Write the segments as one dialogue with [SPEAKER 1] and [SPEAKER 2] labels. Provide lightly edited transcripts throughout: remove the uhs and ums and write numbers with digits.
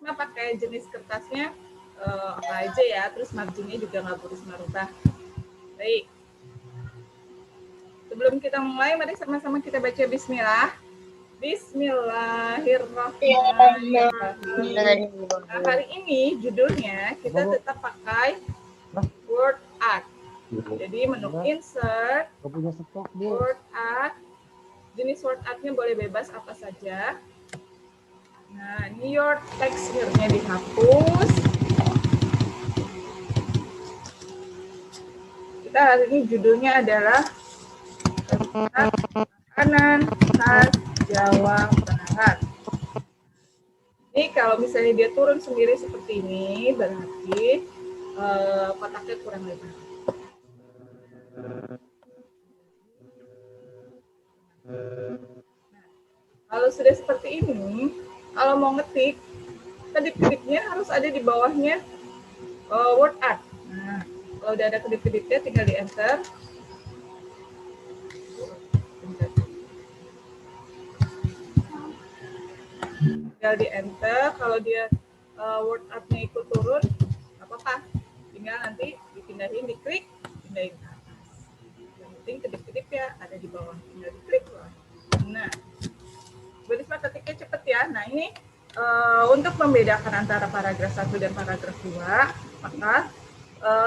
[SPEAKER 1] Nah, pakai jenis kertasnya apa aja ya, terus marginnya juga nggak boros merubah. Baik. Sebelum kita mulai, mari sama-sama kita baca bismillah. Bismillahirrahmanirrahim. Nah, hari ini judulnya kita tetap pakai word art. Jadi menu insert, word art. Jenis word artnya boleh bebas apa saja. Nah, ini your text here-nya dihapus. Kita hari ini judulnya adalah makanan khas Jawa Barat. Ini kalau misalnya dia turun sendiri seperti ini, berarti kotaknya kurang lebar. Nah, kalau sudah seperti ini, kalau mau ngetik, kedip-kedipnya harus ada di bawahnya word art. Nah, kalau udah ada kedip-kedipnya, tinggal di enter. Tinggal di enter. Kalau dia word artnya ikut turun, apa-apa. Tinggal nanti dipindahin, diklik, pindahin ke atas. Yang penting kedip-kedip ya ada di bawah. Tinggal diklik bawah. Nah, Burisma ketiknya cepet ya. Nah, ini untuk membedakan antara paragraf 1 dan paragraf 2, maka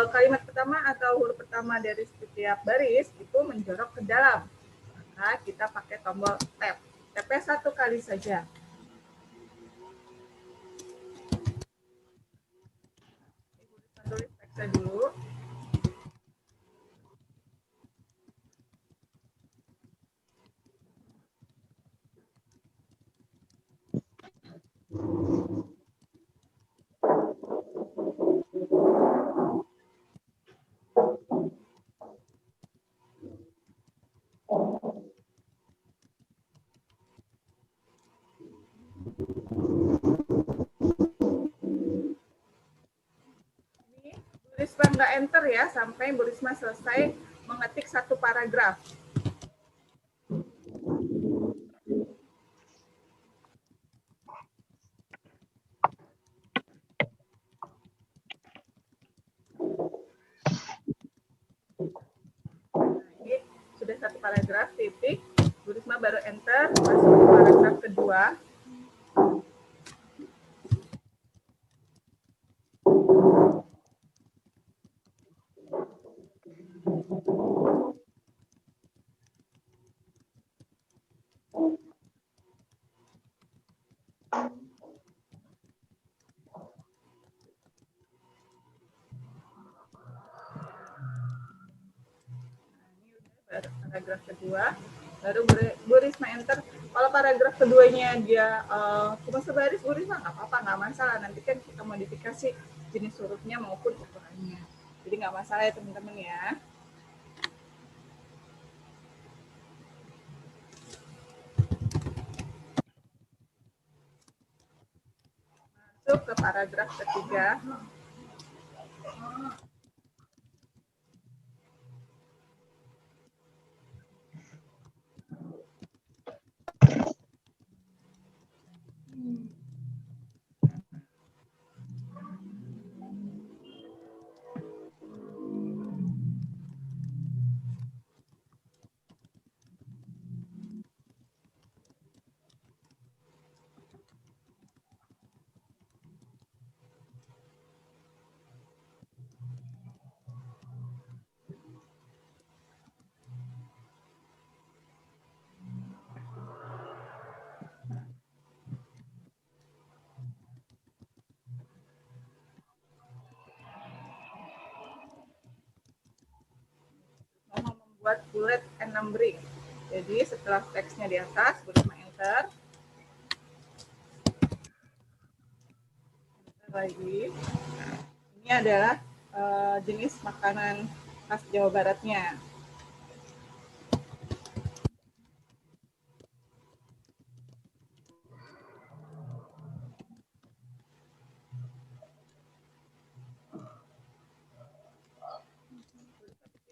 [SPEAKER 1] kalimat pertama atau huruf pertama dari setiap baris itu menjorok ke dalam. Maka kita pakai tombol tab. Tab-nya 1 kali saja. Tulis teksnya dulu. Burisma nggak enter ya sampai Burisma selesai mengetik satu paragraf. Nah, ini sudah satu paragraf, titik. Burisma baru enter, masuk ke paragraf kedua. Paragraf kedua, baru Burisma enter. Kalau paragraf keduanya dia cuma sebaris, Burisma nggak apa-apa, nggak masalah. Nanti kan kita modifikasi jenis hurufnya maupun ukurannya. Jadi nggak masalah ya teman-teman ya. Masuk ke paragraf ketiga. Membuat bullet and numbering. Jadi setelah teksnya di atas, Burisma enter. Lagi. Ini adalah jenis makanan khas Jawa Baratnya.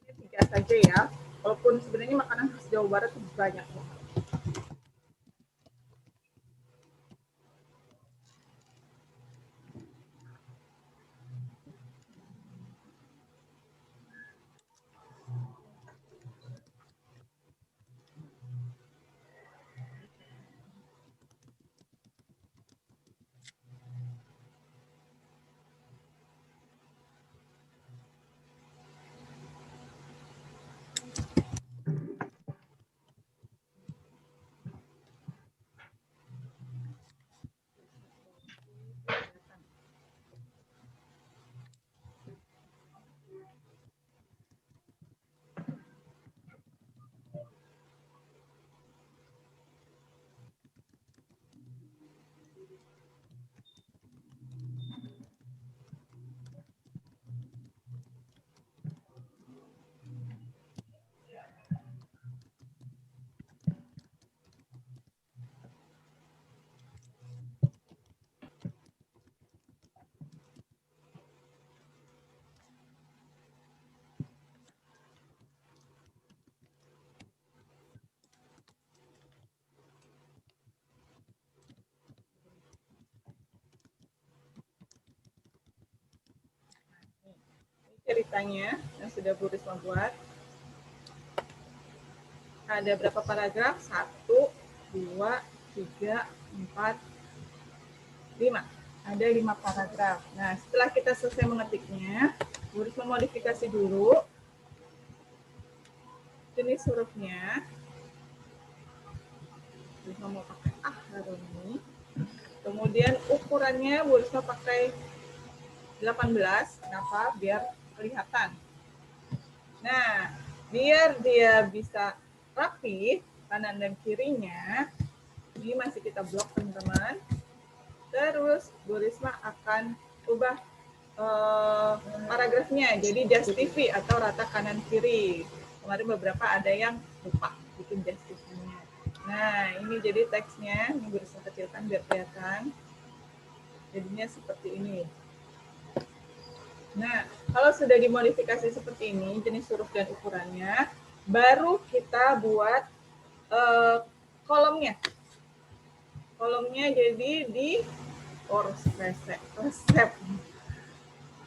[SPEAKER 1] Ini 3 saja ya. Walaupun sebenarnya makanan khas Jawa Barat itu banyak. ceritanya yang sudah Bu Risma buat. Ada berapa paragraf? 1, 2, 3, 4, 5. Ada 5 paragraf. Nah, setelah kita selesai mengetiknya, Bu Risma modifikasi dulu jenis hurufnya. Bu Risma mau pakai Aharoni. Kemudian ukurannya Bu Risma pakai 18. Kenapa? Biar kelihatan. Nah, biar dia bisa rapi kanan dan kirinya, ini masih kita blok teman-teman. Terus Bu Risma akan ubah paragrafnya jadi justify atau rata kanan kiri. Kemarin beberapa ada yang lupa bikin justify-nya. Nah, ini jadi teksnya, ini Bu Risma kecilkan biar kelihatan. Jadinya seperti ini. Nah, kalau sudah dimodifikasi seperti ini, jenis huruf dan ukurannya, baru kita buat kolomnya. Kolomnya jadi di resep.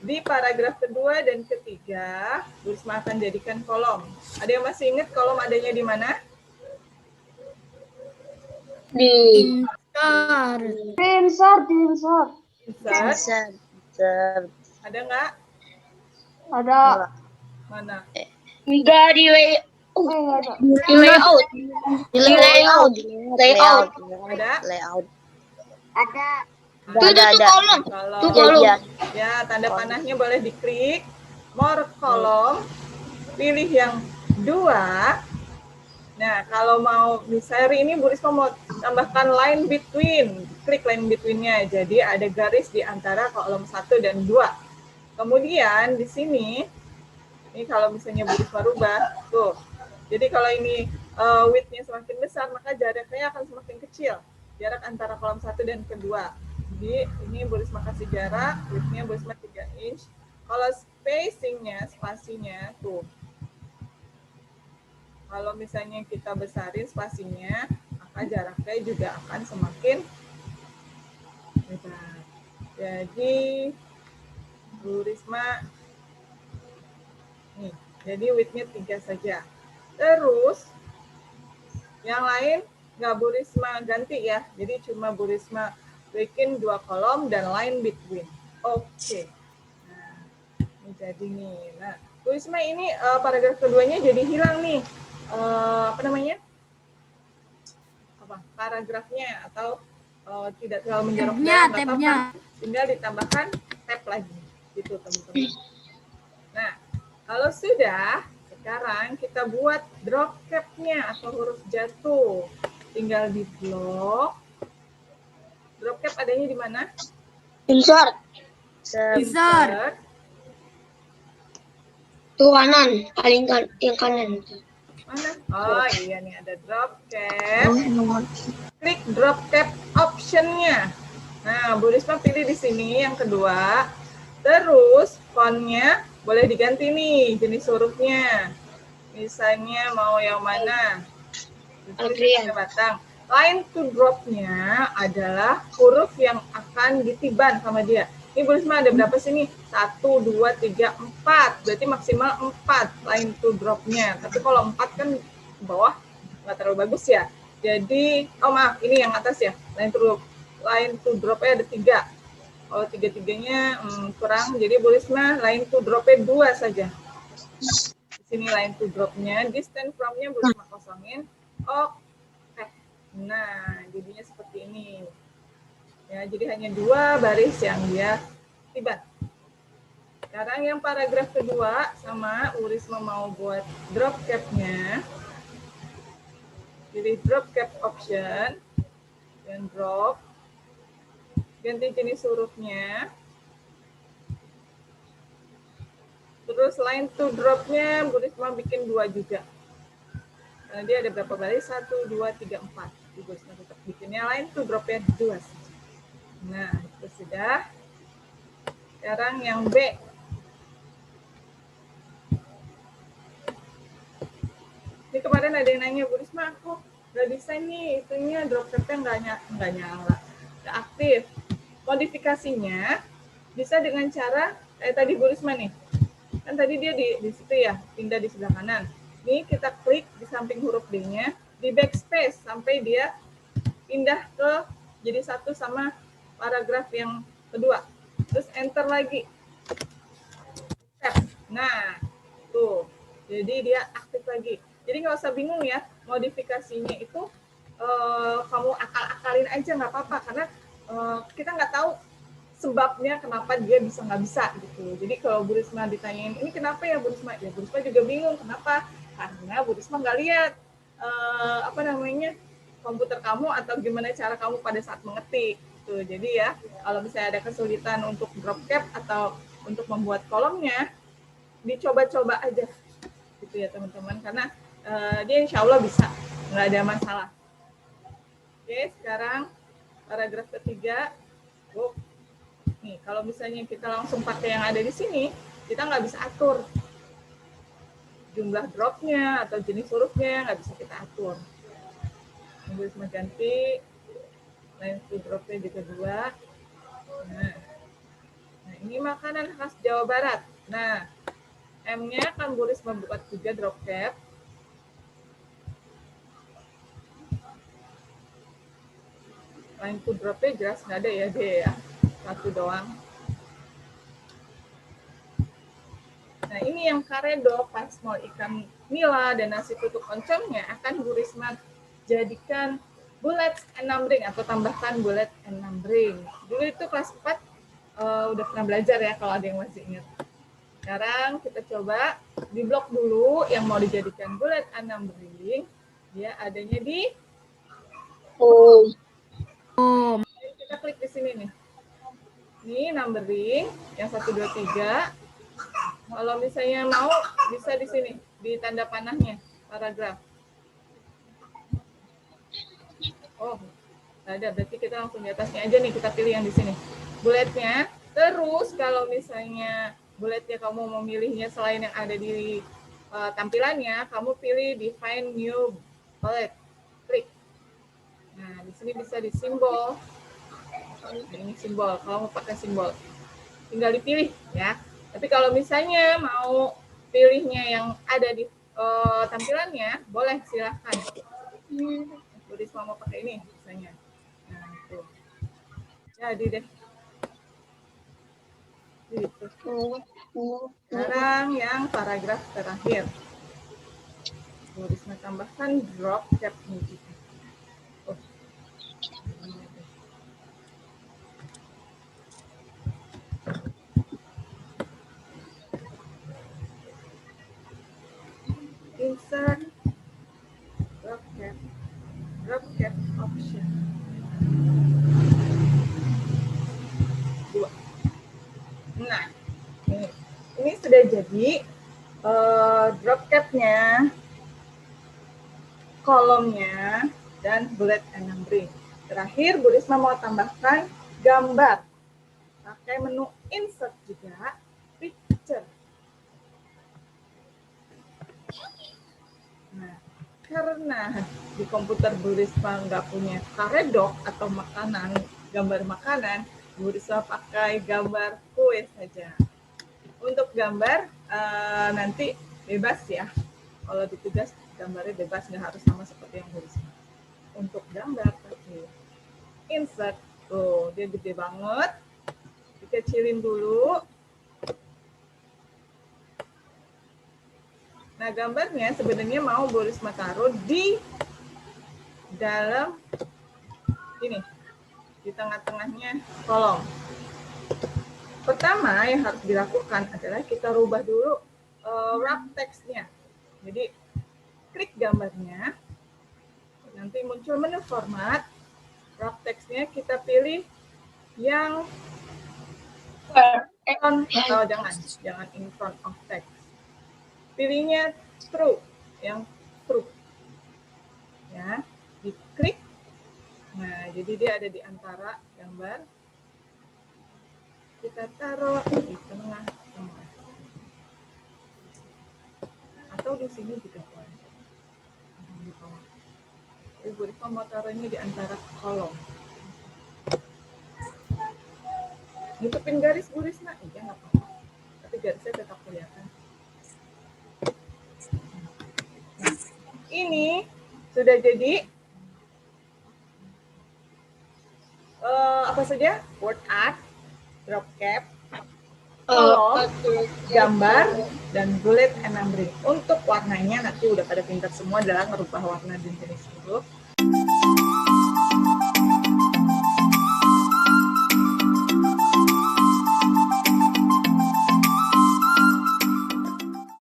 [SPEAKER 1] Di paragraf kedua dan ketiga, Bu Risma akan jadikan kolom. Ada yang masih ingat kolom adanya di mana?
[SPEAKER 2] Di
[SPEAKER 3] Insert.
[SPEAKER 1] Ada nggak?
[SPEAKER 3] Ada.
[SPEAKER 1] Mana?
[SPEAKER 2] enggak di
[SPEAKER 3] Enggak ada.
[SPEAKER 2] layout.
[SPEAKER 1] Ada?
[SPEAKER 3] Ada.
[SPEAKER 2] Itu kolom.
[SPEAKER 1] Kolom. Ya, tanda panahnya boleh diklik. More kolom. Pilih yang 2. Nah, kalau mau misalnya hari ini Bu Risma mau tambahkan line between. Klik line between-nya. Jadi ada garis di antara kolom 1 dan 2. Kemudian di sini, ini kalau misalnya Bu Risma rubah, tuh. Jadi kalau ini width-nya semakin besar, maka jaraknya akan semakin kecil. Jarak antara kolom 1 dan kedua. Jadi ini Bu Risma kasih jarak, width-nya Bu Risma 3 inch. Kalau spacing-nya, spasinya, tuh. Kalau misalnya kita besarin spasinya, maka jaraknya juga akan semakin besar. Jadi Bu Risma nih, jadi width-nya 3 saja. Terus yang lain nggak Bu Risma ganti ya. Jadi cuma Bu Risma bikin 2 kolom dan line between. Oke. Nah, ini jadi nih. Nah, Bu Risma ini paragraf keduanya jadi hilang nih. Apa namanya? Paragrafnya atau tidak terlalu menjorok tab-nya. Tinggal ditambahkan tab lagi gitu teman-teman. Nah, kalau sudah, sekarang kita buat drop cap-nya atau huruf jatuh. Tinggal di blok. Drop cap adanya di mana?
[SPEAKER 2] Insert. Tuh kanan, paling yang kanan.
[SPEAKER 1] Mana? Oh iya nih ada drop cap. Klik drop cap option-nya. Nah, Bu Risma pilih di sini yang kedua. Terus font-nya boleh diganti nih jenis hurufnya. Misalnya mau yang mana? Batang. Line to drop-nya adalah huruf yang akan ditiban sama dia. Ini Bu Risma ada berapa sih nih? 1, 2, 3, 4. Berarti maksimal 4 line to drop-nya. Tapi kalau 4 kan ke bawah nggak terlalu bagus ya. Jadi, oh maaf, ini yang atas ya. Line to drop-nya ada 3. Kalau 3-3-nya kurang, jadi Bu Risma line to drop-nya 2 saja. Di sini line to drop-nya, distance from-nya Bu Risma kosongin. Oke. Nah, jadinya seperti ini. Ya, jadi hanya 2 baris yang dia tiban. Sekarang yang paragraf kedua sama Bu Risma mau buat drop cap-nya. Pilih drop cap option dan drop. Ganti jenis hurufnya. Terus line to drop-nya Bu Risma bikin 2 juga. Karena dia ada berapa baris? 1, 2, 3, 4. Bu Risma tetap bikinnya line to drop-nya 2. Nah, itu sudah. Sekarang yang B. Ini kemarin ada yang nanya, Bu Risma, aku nggak bisa nih, itunya drop cap-nya nggak nyala, nggak aktif. Modifikasinya bisa dengan cara, tadi Bu Risma nih, Kan tadi dia di situ ya, pindah di sebelah kanan. Ini kita klik di samping huruf D-nya, di backspace sampai dia pindah ke jadi satu sama paragraf yang kedua. Terus enter lagi. Nah, tuh. Jadi dia aktif lagi. Jadi nggak usah bingung ya, modifikasinya itu kamu akal-akalin aja nggak apa-apa, karena kita nggak tahu sebabnya kenapa dia bisa nggak bisa gitu. Jadi kalau Bu Risma ditanyain, ini kenapa ya Bu Risma? Ya Bu Risma juga bingung kenapa, karena Bu Risma nggak lihat komputer kamu atau gimana cara kamu pada saat mengetik. Gitu. Jadi ya kalau misalnya ada kesulitan untuk drop cap atau untuk membuat kolomnya, dicoba-coba aja gitu ya teman-teman, karena dia insya Allah bisa, nggak ada masalah. Oke, sekarang paragraf ketiga. Nih, kalau misalnya kita langsung pakai yang ada di sini, kita nggak bisa atur jumlah dropnya atau jenis hurufnya, nggak bisa kita atur. Tunggu Risma ganti, line to dropnya juga 2. Nah, ini makanan khas Jawa Barat. Nah, M-nya kan Bu Risma buat 3 drop cap. Line to dropnya jelas nggak ada ya, dia ya. 1 doang. Nah, ini yang karedok, pasmol ikan nila, dan nasi tutuk oncomnya akan Bu Risma jadikan bullets and numbering atau tambahkan bullet and numbering. Dulu itu kelas 4 udah pernah belajar ya kalau ada yang masih ingat. Sekarang kita coba di blok dulu yang mau dijadikan bullet and numbering. Dia adanya di home. Kita klik di sini nih. Ini numbering yang 1, 2, 3. Kalau misalnya mau bisa di sini di tanda panahnya paragraf. Oh, ada, berarti kita langsung di atasnya aja nih, kita pilih yang di sini bulletnya. Terus kalau misalnya bulletnya kamu mau milihnya selain yang ada di tampilannya, kamu pilih define new bullet, klik. Nah, di sini bisa di simbol. Nah, ini simbol, kalau mau pakai simbol tinggal dipilih ya. Tapi kalau misalnya mau pilihnya yang ada di tampilannya, boleh silahkan. Bu Risma mau pakai ini misalnya. Nah, itu. Jadi deh. Gitu. Sekarang yang paragraf terakhir. Bu Risma tambahkan drop cap music. Oh. Insert drop cap option. 2. Nah, ini sudah jadi drop cap-nya, kolomnya, dan bullet and numbering. Terakhir, Bu Risma mau tambahkan gambar. Pakai menu insert juga, picture. Nah, karena di komputer Bu Risma nggak punya karedok atau makanan, gambar makanan, Bu Risma pakai gambar kue saja. Untuk gambar nanti bebas ya. Kalau di tugas gambarnya bebas, nggak harus sama seperti yang Bu Risma. Untuk gambar pakai insert, tuh dia gede banget. Dikecilin dulu. Nah, gambarnya sebenarnya mau Bu Risma taruh di dalam ini, di tengah-tengahnya kolom. Pertama yang harus dilakukan adalah kita rubah dulu wrap text-nya. Jadi klik gambarnya, nanti muncul menu format, wrap text-nya kita pilih yang jangan in front of text. Pilihnya true, yang true. Ya, diklik. Nah, jadi dia ada di antara gambar. Kita taruh di tengah. Atau di sini juga boleh. Bu Risma mau taruhnya di antara kolom. Nutupin garis Bu Risma? Iya, nggak apa-apa. Tapi garisnya tetap kelihatan. ini sudah jadi apa saja? Word art, drop cap, kolom, gambar, dan bullet and numbering. Untuk warnanya nanti udah pada pintar semua dalam merubah warna dan jenis huruf.